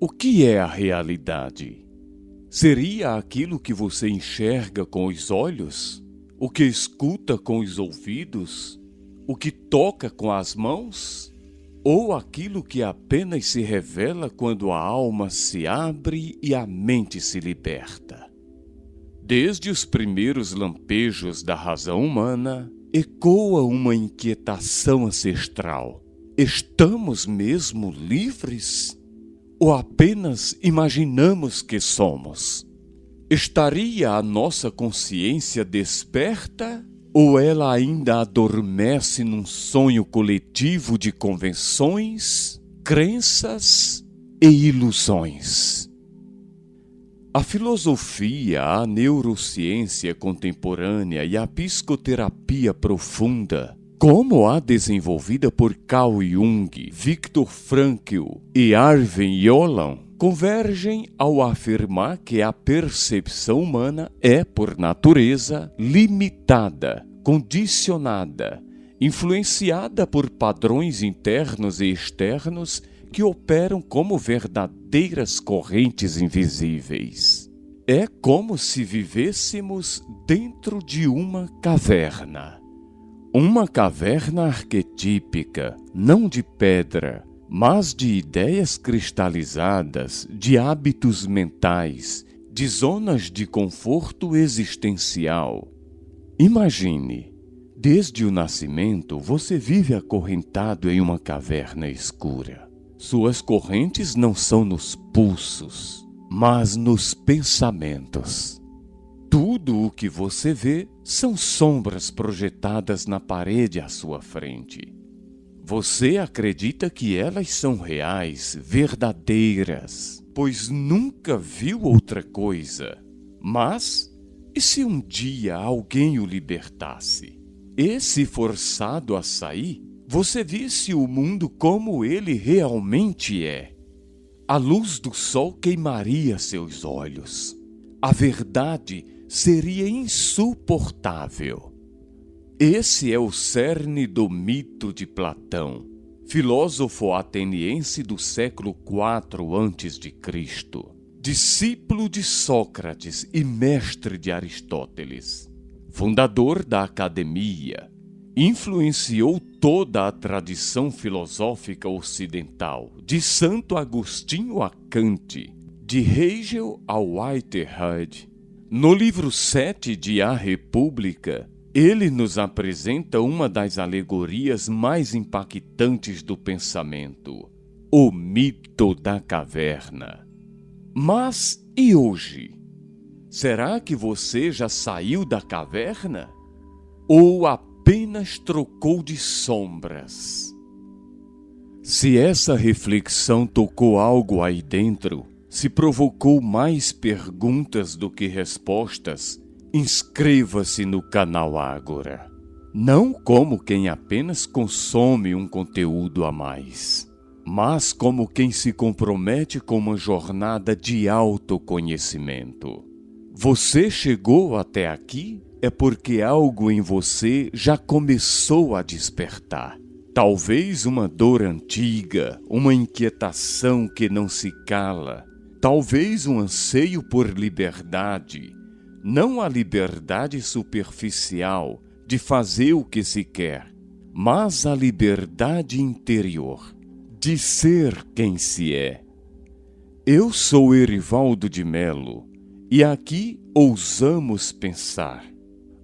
O que é a realidade? Seria aquilo que você enxerga com os olhos? O que escuta com os ouvidos? O que toca com as mãos? Ou aquilo que apenas se revela quando a alma se abre e a mente se liberta? Desde os primeiros lampejos da razão humana, ecoa uma inquietação ancestral. Estamos mesmo livres? Ou apenas imaginamos que somos? Estaria a nossa consciência desperta ou ela ainda adormece num sonho coletivo de convenções, crenças e ilusões? A filosofia, a neurociência contemporânea e a psicoterapia profunda, como a desenvolvida por Carl Jung, Viktor Frankl e Arvin Yalom, convergem ao afirmar que a percepção humana é, por natureza, limitada, condicionada, influenciada por padrões internos e externos que operam como verdadeiras correntes invisíveis. É como se vivêssemos dentro de uma caverna. Uma caverna arquetípica, não de pedra, mas de ideias cristalizadas, de hábitos mentais, de zonas de conforto existencial. Imagine, desde o nascimento você vive acorrentado em uma caverna escura. Suas correntes não são nos pulsos, mas nos pensamentos. Tudo o que você vê são sombras projetadas na parede à sua frente. Você acredita que elas são reais, verdadeiras, pois nunca viu outra coisa. Mas, e se um dia alguém o libertasse? E se forçado a sair, você visse o mundo como ele realmente é? A luz do sol queimaria seus olhos. A verdade seria insuportável. Esse é o cerne do mito de Platão, filósofo ateniense do século IV a.C., discípulo de Sócrates e mestre de Aristóteles, fundador da academia. Influenciou toda a tradição filosófica ocidental, de Santo Agostinho a Kant, de Hegel a Whitehead. No livro 7 de A República, ele nos apresenta uma das alegorias mais impactantes do pensamento, o mito da caverna. Mas e hoje? Será que você já saiu da caverna? Ou apenas trocou de sombras? Se essa reflexão tocou algo aí dentro, se provocou mais perguntas do que respostas, inscreva-se no canal Ágora. Não como quem apenas consome um conteúdo a mais, mas como quem se compromete com uma jornada de autoconhecimento. Você chegou até aqui é porque algo em você já começou a despertar. Talvez uma dor antiga, uma inquietação que não se cala, talvez um anseio por liberdade, não a liberdade superficial de fazer o que se quer, mas a liberdade interior, de ser quem se é. Eu sou Erivaldo de Melo e aqui ousamos pensar.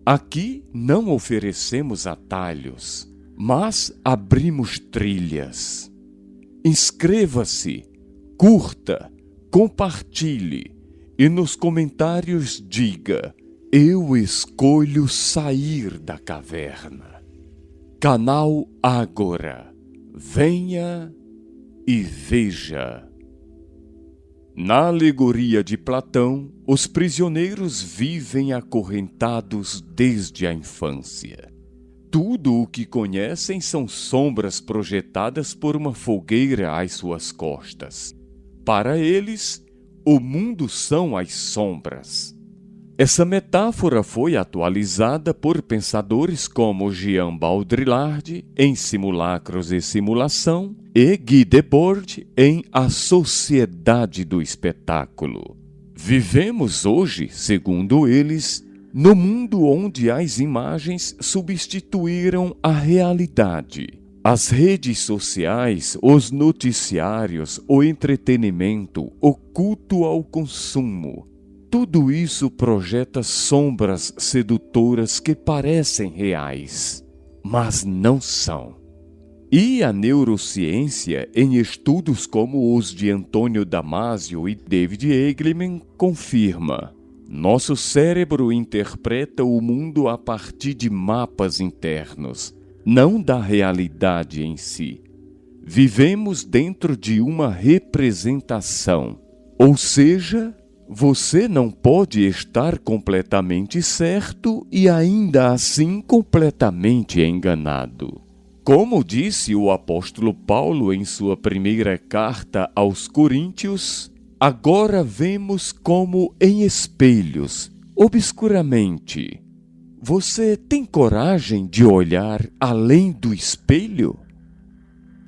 Aqui não oferecemos atalhos, mas abrimos trilhas. Inscreva-se, curta, compartilhe e nos comentários diga: eu escolho sair da caverna. Canal Ágora, venha e veja. Na alegoria de Platão, os prisioneiros vivem acorrentados desde a infância. Tudo o que conhecem são sombras projetadas por uma fogueira às suas costas. Para eles, o mundo são as sombras. Essa metáfora foi atualizada por pensadores como Jean Baudrillard em Simulacros e Simulação e Guy Debord em A Sociedade do Espetáculo. Vivemos hoje, segundo eles, no mundo onde as imagens substituíram a realidade. As redes sociais, os noticiários, o entretenimento, o culto ao consumo, tudo isso projeta sombras sedutoras que parecem reais, mas não são. E a neurociência, em estudos como os de Antônio Damasio e David Eagleman, confirma: nosso cérebro interpreta o mundo a partir de mapas internos, não da realidade em si. Vivemos dentro de uma representação, ou seja, você não pode estar completamente certo e ainda assim completamente enganado. Como disse o apóstolo Paulo em sua primeira carta aos Coríntios, agora vemos como em espelhos, obscuramente. Você tem coragem de olhar além do espelho?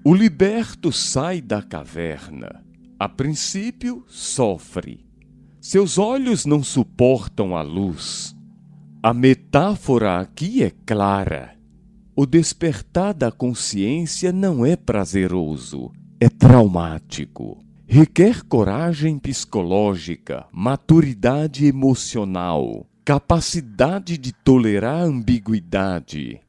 O liberto sai da caverna. A princípio, sofre. Seus olhos não suportam a luz. A metáfora aqui é clara. O despertar da consciência não é prazeroso, é traumático. Requer coragem psicológica, maturidade emocional, capacidade de tolerar a ambiguidade.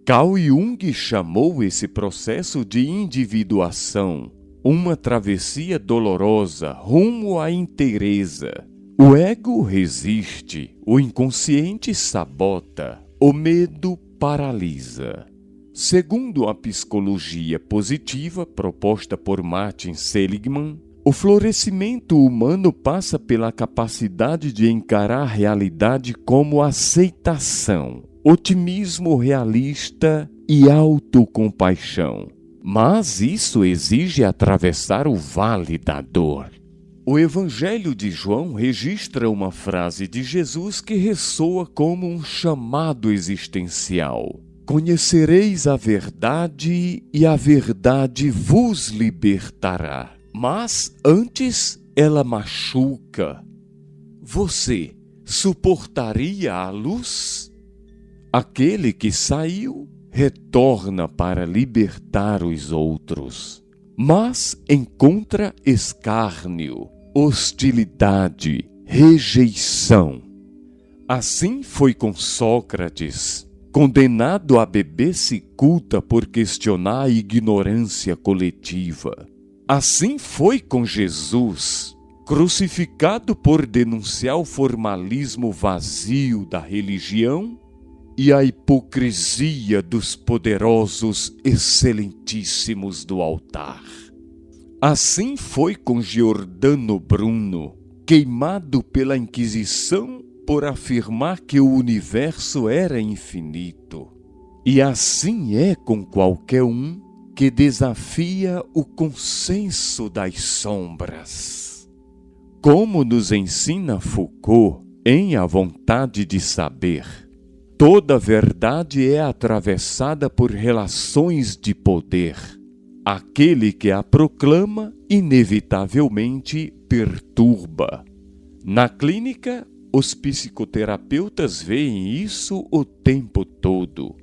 Carl Jung chamou esse processo de individuação, uma travessia dolorosa rumo à inteireza. O ego resiste, o inconsciente sabota, o medo paralisa. Segundo a psicologia positiva proposta por Martin Seligman, o florescimento humano passa pela capacidade de encarar a realidade como aceitação, otimismo realista e autocompaixão. Mas isso exige atravessar o vale da dor. O Evangelho de João registra uma frase de Jesus que ressoa como um chamado existencial: conhecereis a verdade e a verdade vos libertará. Mas antes ela machuca. Você suportaria a luz? Aquele que saiu retorna para libertar os outros, mas encontra escárnio, hostilidade, rejeição. Assim foi com Sócrates, condenado a beber cicuta por questionar a ignorância coletiva. Assim foi com Jesus, crucificado por denunciar o formalismo vazio da religião e a hipocrisia dos poderosos excelentíssimos do altar. Assim foi com Giordano Bruno, queimado pela Inquisição por afirmar que o universo era infinito. E assim é com qualquer um que desafia o consenso das sombras. Como nos ensina Foucault em A Vontade de Saber, toda verdade é atravessada por relações de poder. Aquele que a proclama, inevitavelmente, perturba. Na clínica, os psicoterapeutas veem isso o tempo todo.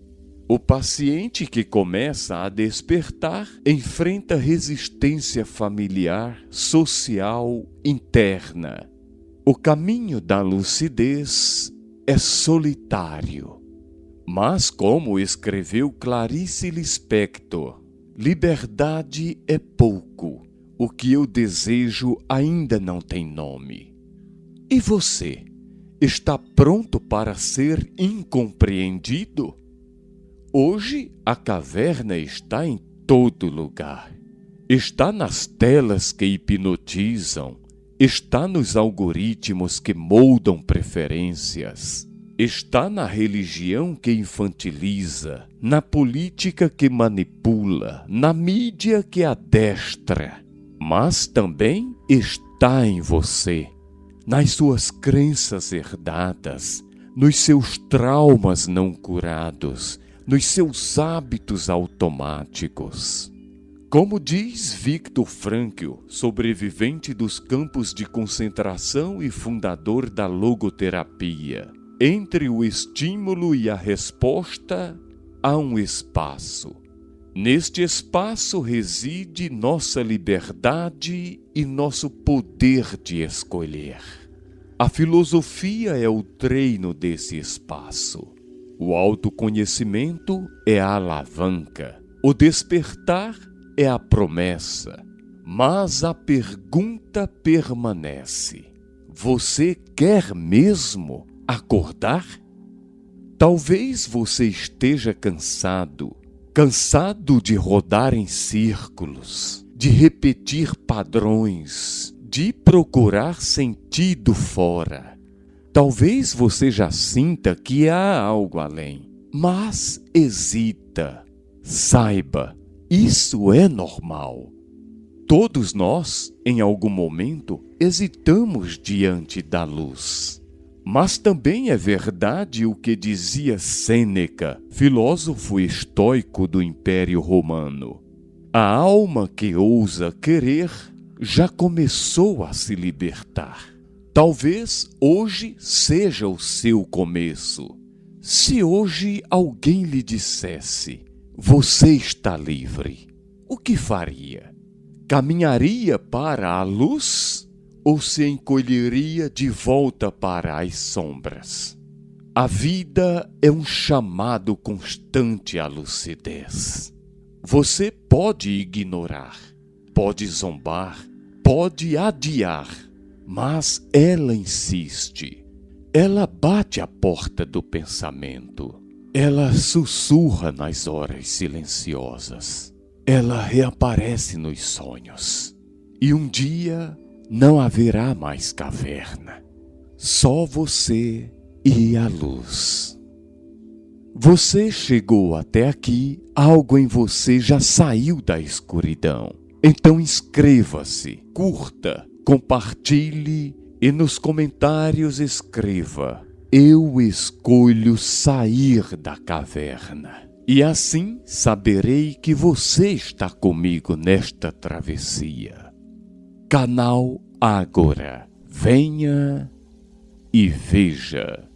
O paciente que começa a despertar enfrenta resistência familiar, social, interna. O caminho da lucidez é solitário. Mas, como escreveu Clarice Lispector, liberdade é pouco. O que eu desejo ainda não tem nome. E você, está pronto para ser incompreendido? Hoje, a caverna está em todo lugar. Está nas telas que hipnotizam, está nos algoritmos que moldam preferências, está na religião que infantiliza, na política que manipula, na mídia que adestra, mas também está em você. nas suas crenças herdadas, nos seus traumas não curados, nos seus hábitos automáticos. Como diz Viktor Frankl, sobrevivente dos campos de concentração e fundador da logoterapia, entre o estímulo e a resposta há um espaço. Neste espaço reside nossa liberdade e nosso poder de escolher. A filosofia é o treino desse espaço. O autoconhecimento é a alavanca. O despertar é a promessa. Mas a pergunta permanece: você quer mesmo acordar? Talvez você esteja cansado de rodar em círculos, de repetir padrões, de procurar sentido fora. Talvez você já sinta que há algo além, mas hesita. Saiba, isso é normal. Todos nós, em algum momento, hesitamos diante da luz. Mas também é verdade o que dizia Sêneca, filósofo estoico do Império Romano: a alma que ousa querer já começou a se libertar. Talvez hoje seja o seu começo. Se hoje alguém lhe dissesse: você está livre, o que faria? Caminharia para a luz ou se encolheria de volta para as sombras? A vida é um chamado constante à lucidez. Você pode ignorar, pode zombar, pode adiar, mas ela insiste. Ela bate à porta do pensamento. Ela sussurra nas horas silenciosas. Ela reaparece nos sonhos. E um dia não haverá mais caverna. Só você e a luz. Você chegou até aqui, algo em você já saiu da escuridão. Então inscreva-se, curta, compartilhe e nos comentários escreva: eu escolho sair da caverna. E assim saberei que você está comigo nesta travessia. Canal Ágora. Venha e veja.